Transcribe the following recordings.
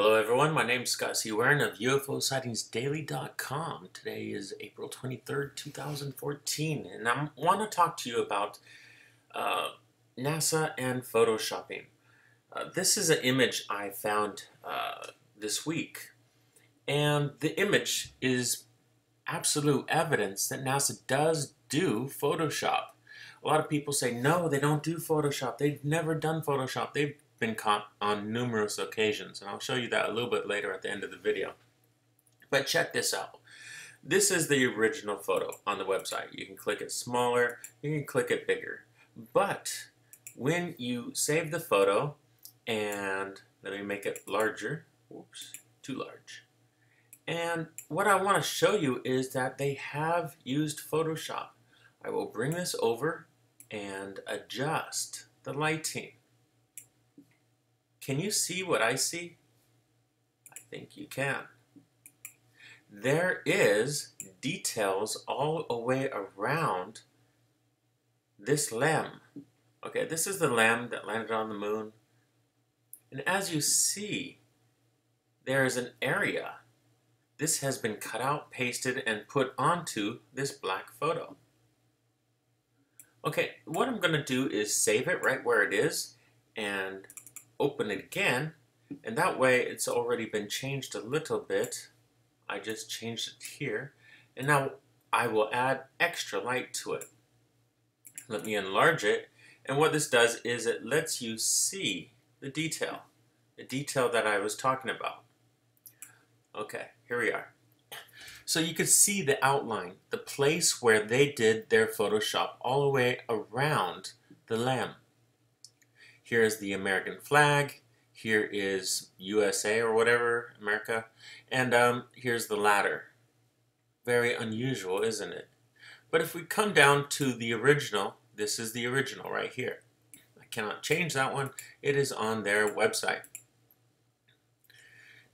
Hello everyone, my name is Scott C. Warren of UFOSightsDaily.com. Today is April 23rd, 2014, and I want to talk to you about NASA and photoshopping. This is an image I found this week, and the image is absolute evidence that NASA does do Photoshop. A lot of people say, no, they don't do Photoshop. They've never done Photoshop. They've been caught on numerous occasions, and I'll show you that a little bit later at the end of the video. But check this out. This is the original photo on the website. You can click it smaller, you can click it bigger. But when you save the photo, and let me make it larger, whoops, too large. And what I want to show you is that they have used Photoshop. I will bring this over and adjust the lighting. Can you see what I see? I think you can. There is details all the way around this LEM. Okay, this is the LEM that landed on the moon. And as you see, there is an area. This has been cut out, pasted, and put onto this black photo. Okay, what I'm going to do is save it right where it is and open it again, and that way it's already been changed a little bit. I just changed it here, and now I will add extra light to it. Let me enlarge it, and what this does is it lets you see the detail that I was talking about. Okay, here we are. So you can see the outline, the place where they did their Photoshop all the way around the LEM. Here is the American flag, here is USA or whatever, America, and here's the ladder. Very unusual, isn't it? But if we come down to the original, this is the original right here. I cannot change that one, it is on their website.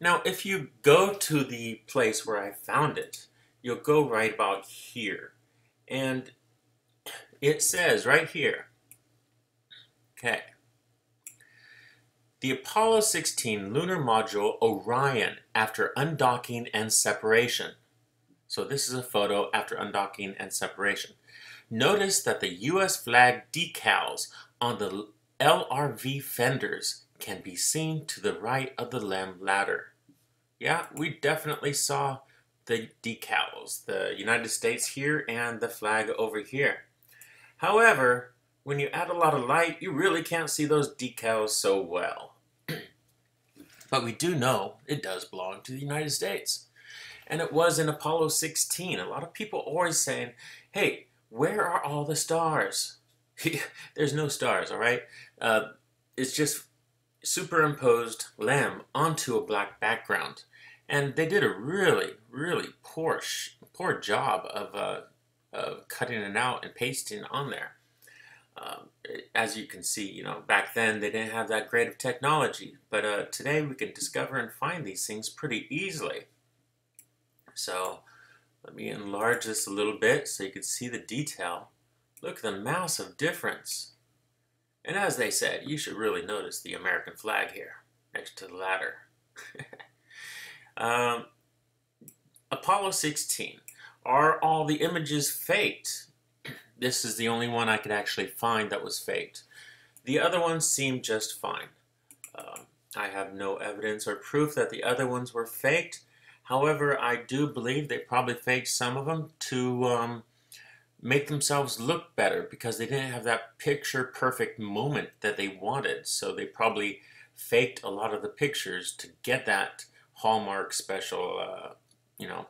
Now if you go to the place where I found it, you'll go right about here, and it says right here, okay, the Apollo 16 Lunar Module Orion after undocking and separation. So this is a photo after undocking and separation. Notice that the US flag decals on the LRV fenders can be seen to the right of the LEM ladder. Yeah, we definitely saw the decals, the United States here and the flag over here. However, when you add a lot of light, you really can't see those decals so well. But we do know it does belong to the United States. And it was in Apollo 16. A lot of people always saying, hey, where are all the stars? There's no stars, all right? It's just superimposed LEM onto a black background. And they did a really, really poor job of cutting it out and pasting on there. As you can see, you know, back then they didn't have that great of technology, but today we can discover and find these things pretty easily. So let me enlarge this a little bit so you can see the detail. Look at the massive difference. And as they said, you should really notice the American flag here next to the ladder. Apollo 16. Are all the images faked? This is the only one I could actually find that was faked. The other ones seem just fine. I have no evidence or proof that the other ones were faked. However, I do believe they probably faked some of them to make themselves look better because they didn't have that picture-perfect moment that they wanted. So they probably faked a lot of the pictures to get that Hallmark special,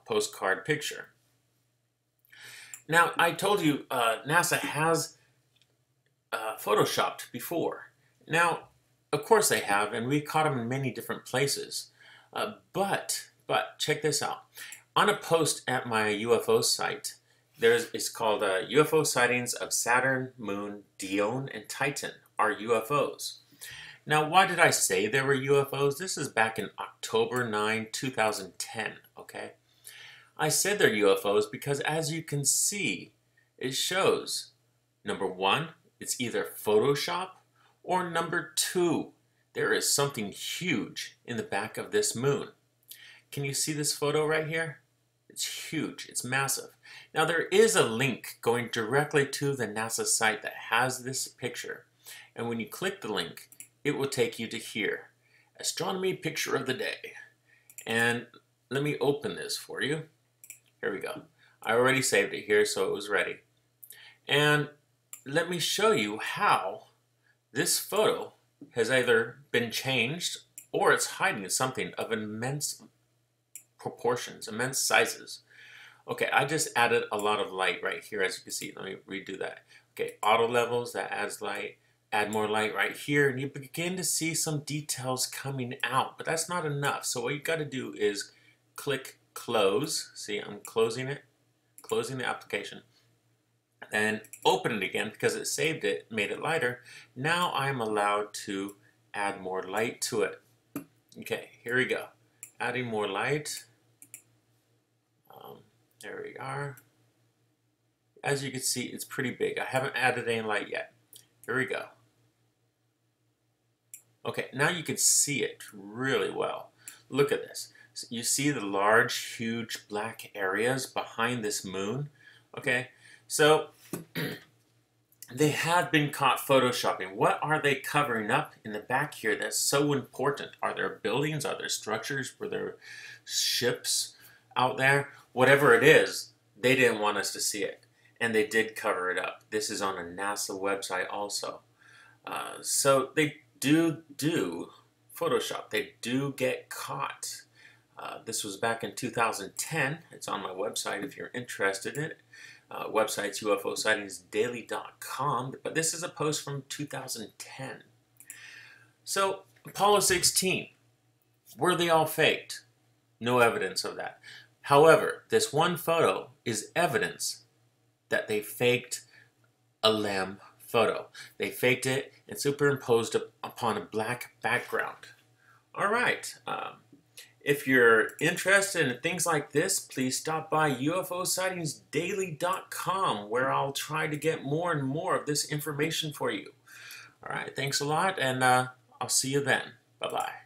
postcard picture. Now, I told you NASA has photoshopped before. Now, of course they have, and we caught them in many different places. But check this out. On a post at my UFO site, it's called UFO Sightings of Saturn, Moon, Dione, and Titan are UFOs. Now, why did I say there were UFOs? This is back in October 9, 2010, okay? I said they're UFOs because, as you can see, it shows, number one, it's either Photoshop, or number two, there is something huge in the back of this moon. Can you see this photo right here? It's huge, it's massive. Now there is a link going directly to the NASA site that has this picture. And when you click the link, it will take you to here. Astronomy picture of the day. And let me open this for you. Here we go. I already saved it here, so it was ready. And let me show you how this photo has either been changed or it's hiding something of immense proportions, immense sizes. Okay, I just added a lot of light right here, as you can see. Let me redo that. Okay, auto levels, that adds light. Add more light right here, and you begin to see some details coming out, but that's not enough. So what you got to do is click close. See, I'm closing it, closing the application, and open it again because it saved it, made it lighter. Now I'm allowed to add more light to it. Okay, here we go. Adding more light. There we are. As you can see, it's pretty big. I haven't added any light yet. Here we go. Okay, now you can see it really well. Look at this. You see the large, huge black areas behind this moon? Okay, so they have been caught photoshopping. What are they covering up in the back here that's so important? Are there buildings? Are there structures? Were there ships out there? Whatever it is, they didn't want us to see it. And they did cover it up. This is on a NASA website also. So they do Photoshop. They do get caught. This was back in 2010. It's on my website if you're interested in it. Website's UFOsightings.daily.com. But this is a post from 2010. So Apollo 16, were they all faked? No evidence of that. However, this one photo is evidence that they faked a LEM photo. They faked it and superimposed it upon a black background. All right. If you're interested in things like this, please stop by UFOsightings.daily.com, where I'll try to get more and more of this information for you. All right. Thanks a lot, and I'll see you then. Bye-bye.